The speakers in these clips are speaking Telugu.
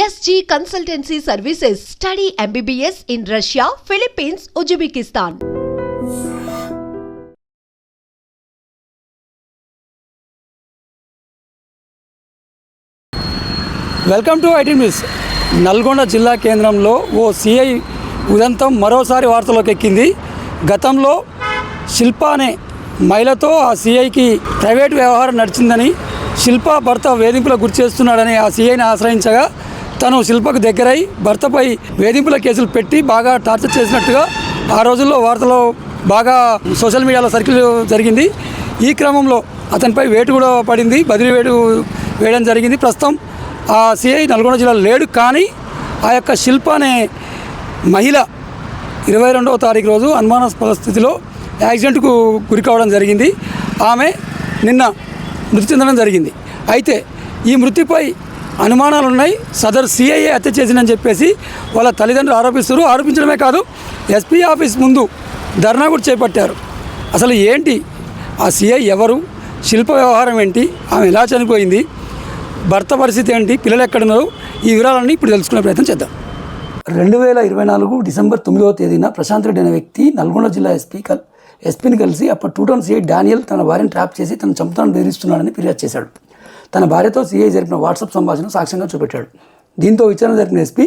SG Consultancy Services. Study MBBS in Russia, Philippines, Uzbekistan. Welcome to IT news. Nalgonda జిల్లా కేంద్రంలో ఓ సిఐ ఉదంతం మరోసారి వార్తలోకి ఎక్కింది. గతంలో శిల్ప అనే మహిళతో ఆ సిఐకి ప్రైవేట్ వ్యవహారం నడిచిందని, శిల్ప భర్త వేధింపులకు గురి చేస్తున్నాడని ఆ సిఐని ఆశ్రయించగా తను శిల్పకు దగ్గరై భర్తపై వేధింపుల కేసులు పెట్టి బాగా టార్చర్ చేసినట్టుగా ఆ రోజుల్లో వార్తలో బాగా సోషల్ మీడియాలో సర్కిల్ జరిగింది. ఈ క్రమంలో అతనిపై వేటు కూడా పడింది, బదిలీ వేటు వేయడం జరిగింది. ప్రస్తుతం ఆ సిఐ నల్గొండ జిల్లాలో లేడు. కానీ ఆ యొక్క శిల్ప అనే మహిళ 22వ తారీఖు రోజు అనుమానాస్పద స్థితిలో యాక్సిడెంట్కు గురి కావడం జరిగింది. ఆమె నిన్న మృతి చెందడం జరిగింది. అయితే ఈ మృతిపై అనుమానాలు ఉన్నాయి. సదరు సిఐఏ హత్య చేసిందని చెప్పేసి వాళ్ళ తల్లిదండ్రులు ఆరోపించడమే కాదు, ఎస్పీ ఆఫీస్ ముందు ధర్నా కూడా చేపట్టారు. అసలు ఏంటి ఆ సిఐ ఎవరు, శిల్ప వ్యవహారం ఏంటి, ఆమె ఎలా చనిపోయింది, భర్త పరిస్థితి ఏంటి, పిల్లలు ఎక్కడున్నారు, ఈ వివరాలన్నీ ఇప్పుడు తెలుసుకునే ప్రయత్నం చేద్దాం. 2024 డిసెంబర్ 9వ తేదీన ప్రశాంత్ రెడ్డి అనే వ్యక్తి నల్గొండ జిల్లా ఎస్పీని కలిసి అప్పుడు 2 టౌన్ సిఐ డానియల్ తన భార్యను ట్రాప్ చేసి తను చంపుతాను బెదిరిస్తున్నాడని ఫిర్యాదు చేశాడు. తన భార్యతో సిఐ జరిపిన వాట్సాప్ సంభాషణ సాక్ష్యంగా చూపెట్టాడు. దీంతో విచారణ జరిపిన ఎస్పీ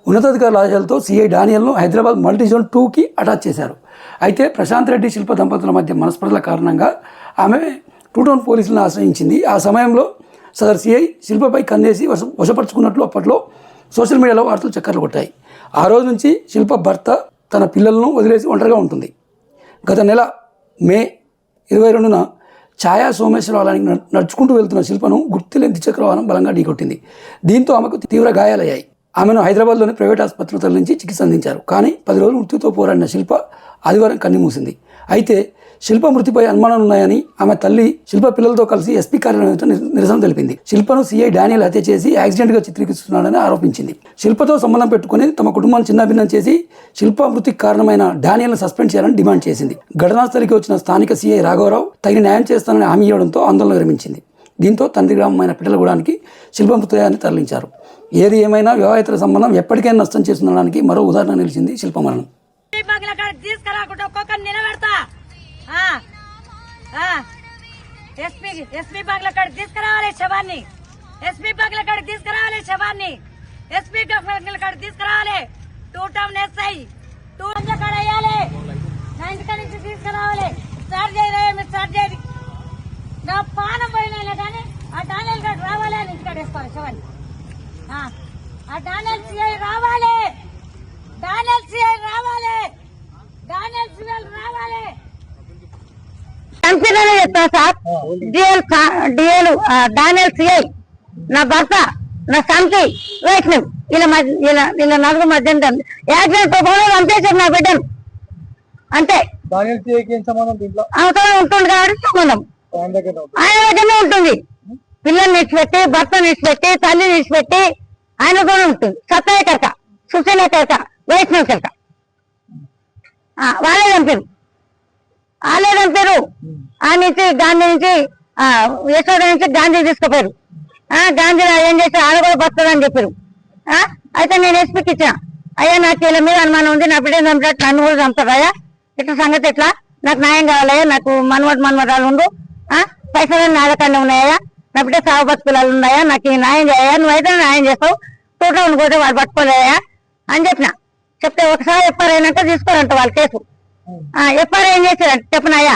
ఉన్నతాధికారుల ఆదేశాలతో సిఐ డానియల్ను హైదరాబాద్ మల్టీ జోన్ 2కి అటాచ్ చేశారు. అయితే ప్రశాంత్ రెడ్డి శిల్ప దంపతుల మధ్య మనస్పర్ధల కారణంగా ఆమె 2 టౌన్ పోలీసులను ఆశ్రయించింది. ఆ సమయంలో సదర్ సిఐ శిల్పపై కన్నేసి వశపరుచుకున్నట్లు అప్పట్లో సోషల్ మీడియాలో వార్తలు చక్కర్లు కొట్టాయి. ఆ రోజు నుంచి శిల్ప భర్త తన పిల్లలను వదిలేసి ఒంటరిగా ఉంటుంది. గత నెల మే 22న ఛాయా సోమేశ్వరరావునికి నడుచుకుంటూ వెళ్తున్న శిల్పను గుర్తులేని ద్విచక్ర వాహనం బలంగా ఢీకొట్టింది. దీంతో ఆమెకు తీవ్ర గాయాలయ్యాయి. ఆమెను హైదరాబాద్లోని ప్రైవేట్ ఆసుపత్రికి తరలించి చికిత్స అందించారు. కానీ 10 రోజులు మృత్యుతో పోరాడిన శిల్ప ఆదివారం కన్నుమూసింది. అయితే శిల్ప మృతిపై అనుమానాలు ఉన్నాయని ఆమె తల్లి శిల్ప పిల్లలతో కలిసి ఎస్పీ కార్యాలయంతో నిరసన తెలిపింది. శిల్పను సిఐ డానియల్ హత్య చేసి యాక్సిడెంట్గా చిత్రీకరిస్తున్నాడని ఆరోపించింది. శిల్పతో సంబంధం పెట్టుకుని తమ కుటుంబాన్ని చిన్నాభిన్నం చేసి శిల్ప మృతికి కారణమైన డానియల్ను సస్పెండ్ చేయాలని డిమాండ్ చేసింది. ఘటనా స్థలికి వచ్చిన స్థానిక సిఐ రాఘవరావు తగిన న్యాయం చేస్తానని హామీ ఇవ్వడంతో ఆందోళన విరమించింది. దీంతో తండ్రి గ్రామమైన పిట్టలగూడానికి శిల్ప మృతదేహాన్ని తరలించారు. ఏది ఏమైనా వివాహేతర సంబంధం ఎప్పటికైనా నష్టం చేస్తుండడానికి మరో ఉదాహరణ నిలిచింది శిల్ప మరణం. ఎస్పీ బంగ్లా కాడికి తీసుకురావాలి శవాన్ని, ఎస్పీ బంగ్లా కాడికి తీసుకురావాలి శవాన్ని, ఎస్పీ బంగ్లా కాడికి తీసుకురావాలి. 2 టౌన్ ఎస్ఐ 2 బంగ్లా కాడ వేయాలి, నా ఇంటికాడ నుంచి తీసుకురావాలి. స్టార్ట్ చేయాలి నా పానం పోయినా కానీ ఆ డానియల్ గారు రావాలి అని ఇంటికాడ వేసుకోవాలి శవాన్ని. ఆ డానియల్ సిఐ రావాలి, డానియల్ సిఐ రావాలి, డానియల్ సిఐ రావాలి. కంపెనీలో చెప్తాను సార్, డిఎల్ డానియల్ సిఐ నా భర్త నా సంతి వైష్ణవ్ ఇలా నలుగురు మధ్య యాక్సిడెంట్ పంపేశారు నా బిడ్డను. అంతే అవసరం ఉంటుంది కాబట్టి సంబంధం ఆయన దగ్గరనే ఉంటుంది. పిల్లల్ని ఇచ్చిపెట్టి, భర్తను ఇచ్చిపెట్టి, తల్లిని ఇచ్చిపెట్టి ఆయన కూడా ఉంటుంది. సత్తయ్య కరక, సుశీల కరక, వైష్ణవ్ కరక వాళ్ళే చంపారు. ఆ నుంచి గాంధీ నుంచి యశోద నుంచి గాంధీ తీసుకుపోయారు. గాంధీ ఏం చేసి ఆడ కూడా బతుందని చెప్పారు. అయితే నేను ఎస్పీకి ఇచ్చిన, అయ్యా నాకు వీళ్ళ మీద అనుమానం ఉంది, నా బిడ్డ చంపినట్టు నన్ను కూడా చంపుతారయ్యా, ఇట్లా సంగతి ఎట్లా, నాకు న్యాయం కావాలయ్యా, నాకు మన్మరాలు ఉండు, పైసలు నా దగ్గరనే ఉన్నాయా, నా బిడ్డ సాగు బతుకులాలు ఉన్నాయా, నాకు ఈ న్యాయం చేయా, నువ్వైతే న్యాయం చేస్తావు, తోటలో పోతే వాళ్ళు పట్టుకోలేయా అని చెప్పిన. చెప్తే ఒకసారి ఎఫ్ఐఆర్ అయినాక తీసుకోరంట వాళ్ళ కేసు. ఎఫ్ఐఆర్ ఏం చేశారంట చెప్పినాయా,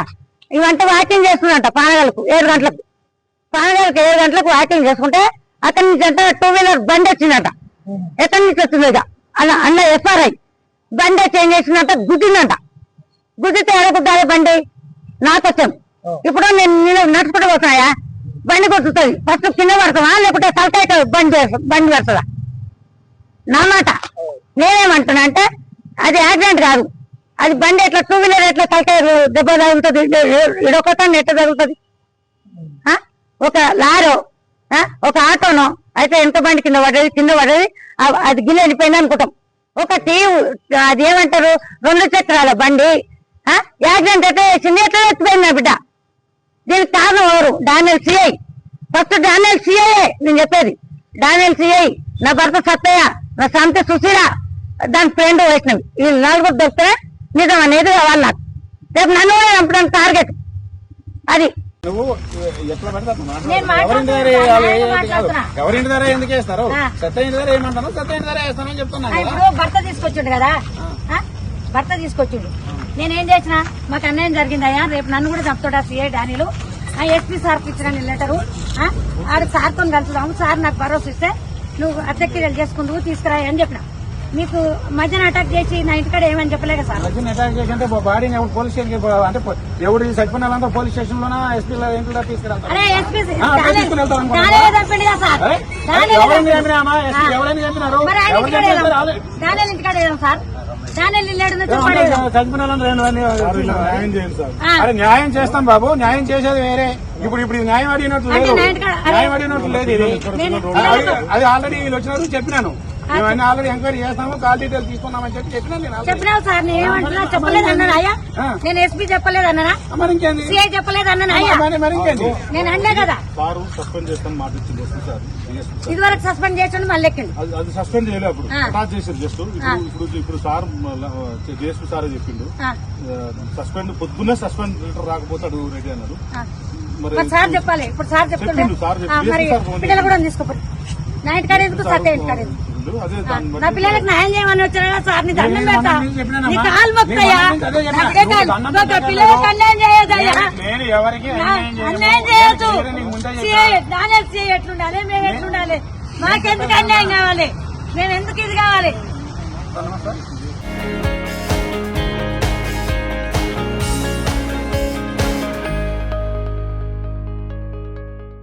ఇవంతా వాకింగ్ చేస్తున్నట పానగలకు 7 గంటలకు, పానగలకు 7 గంటలకు వాకింగ్ చేసుకుంటే అక్కడి నుంచి అంట 2 వీలర్ బండి వచ్చిందట. ఎక్కడి నుంచి వచ్చింది అలా అన్న ఎఫ్ఐఆర్ బండి వచ్చి ఏం చేసిందంట, గుద్దిందంట. గుద్దితే ఎడగుద్దాలి బండి నాకు వచ్చాం. ఇప్పుడు నేను నడుచుకుంటూ పోతున్నాయా, బండి గుర్తుంది, ఫస్ట్ కింద పడతావా లేకుంటే తలకాయ బండి పడుతుందా? నా మాట నేనేమంటున్నా అంటే అది యాక్సిడెంట్ కాదు, అది బండి ఎట్లా 2 వీలర్ ఎట్లా తలకాయ దెబ్బ తగులుతుంది, ఇడొకటాన్ని ఎట్లా తగులుతుంది? ఒక లారో ఒక ఆటోనో అయితే ఎంత బండి కింద పడ్డది అది గిన్నె వెళ్ళిపోయింది అనుకుంటాం. ఒకటి అది ఏమంటారు 2 చక్రాల బండి యాక్సిడెంట్ అయితే చిన్న ఎట్లా ఎత్తిపోయింది నా బిడ్డ. దీనికి కారణం ఎవరు? Daniel CI. First Daniel CI నేను చెప్పేది. డానియల్ సిఐ, నా భర్త సత్తయ్య, నా సంత సుశీల, దాని ఫ్రెండ్ వైష్ణవి, వీళ్ళు నలుగురు దొరికితే నిజం అనేది కావాలి నాకు. రేపు నన్ను కూడా చంపడానికి టార్గెట్ అది. నువ్వు ఎట్లా పడితే అట్లా నేను మాట్లాడుతున్నా. ఎవరింటి ధర ఎందుకు వేస్తారు? సత్య ఇంటి ధర ఏమంటాను, సత్య ఇంటి ధర వేస్తానని చెప్తున్నాను. ఇప్పుడు భర్త తీసుకొచ్చిండు కదా, భర్త తీసుకొచ్చిండు. నేనేం చేసిన, మాకు అన్యాయం జరిగిందయ్యా, రేపు నన్ను కూడా చంపుతాడా సిఐ డానీలు, ఎస్పీ సార్కి ఇచ్చిన లెటరు, ఆడ సార్తో కలుపుదాము, సార్ నాకు భరోసా ఇస్తే నువ్వు అత్తెక్కిలు చేసుకుందుకు తీసుకురా అని చెప్పిన. మీకు మధ్యన అటాక్ చేసి నా ఇంటికాడ ఏమని చెప్పలేక సార్. మధ్యన అటాక్ చేసి అంటే బాడీని ఎవరు పోలీస్ స్టేషన్ అంటే ఎవరు చచ్చిపోయిన వాళ్ళంతా పోలీస్ స్టేషన్ లోనా ఎస్పీ ఇంట్లో తీసుకురావాలి. అరే ఎస్పీ చంపిండు కదా సార్, ఎవరైనా చంపినామా? ఎవరైనా చంపినారు? మరి ఆయన డానియల్ ఇంటికాడ ఏదాం సార్, డానియల్ ఇల్లు చచ్చిపోయిన అరే న్యాయం చేస్తాం బాబు, న్యాయం చేసేది వేరే. ఇప్పుడు న్యాయం అడిగినట్లు లేదు, న్యాయం అడిగినట్లు లేదు ఇది. అది ఆల్రెడీ వీళ్ళు వచ్చినారు చెప్పినాను, మేము ఆల్రెడీ ఎంక్వైరీ చేస్తాము, కాల్ డీటెయిల్స్ తీసుకున్నామని చెప్పినాను. చెప్పినావు సార్, నేను ఏమంటున్నా చెప్పలేదు అన్నాను అయ్యా, నేను ఎస్పీ చెప్పలేదు అన్నారా, మరి ఇంకేంది, సిఐ చెప్పలేదు అన్నాను అయ్యా, మరి ఇంకేంది. నేను అన్నే కదా. సారు సస్పెండ్ చేస్తాను మాట ఇచ్చింది సార్. ఇదివరకు సస్పెండ్ చేసాడు, మళ్ళీ ఎక్కండి. అది సస్పెండ్ చేయలేదు, అప్పుడు అటాచ్ చేశారు జస్ట్. ఇప్పుడు సార్ డిఎస్పీ సారే చెప్పిండు సస్పెండ్, పొద్దున్నే సస్పెండ్ లెటర్ రాకపోతాడు రెడీ అన్నాడు. మరి సార్ చెప్పాలి, ఇప్పుడు సార్ చెప్తుండే. మరి పిల్లలు కూడా తీసుకోపోయి నా ఇంటికాడ ఎందుకు, సత్య ఇంటికాడ ఎందుకు? నా పిల్లలకు న్యాయం చేయమని వచ్చారా సార్, నీ దండం పెడతా, నీ కాలు మొక్కుతాయా, పిల్లలకు అన్యాయం చేయొద్దయ్యా, అన్యాయం చేయొద్దు. డానియల్ సిఐ ఎట్లుండాలి, మేము ఎట్లుండాలి, మాకెందుకు అన్యాయం కావాలి, మేము ఎందుకు ఇది కావాలి?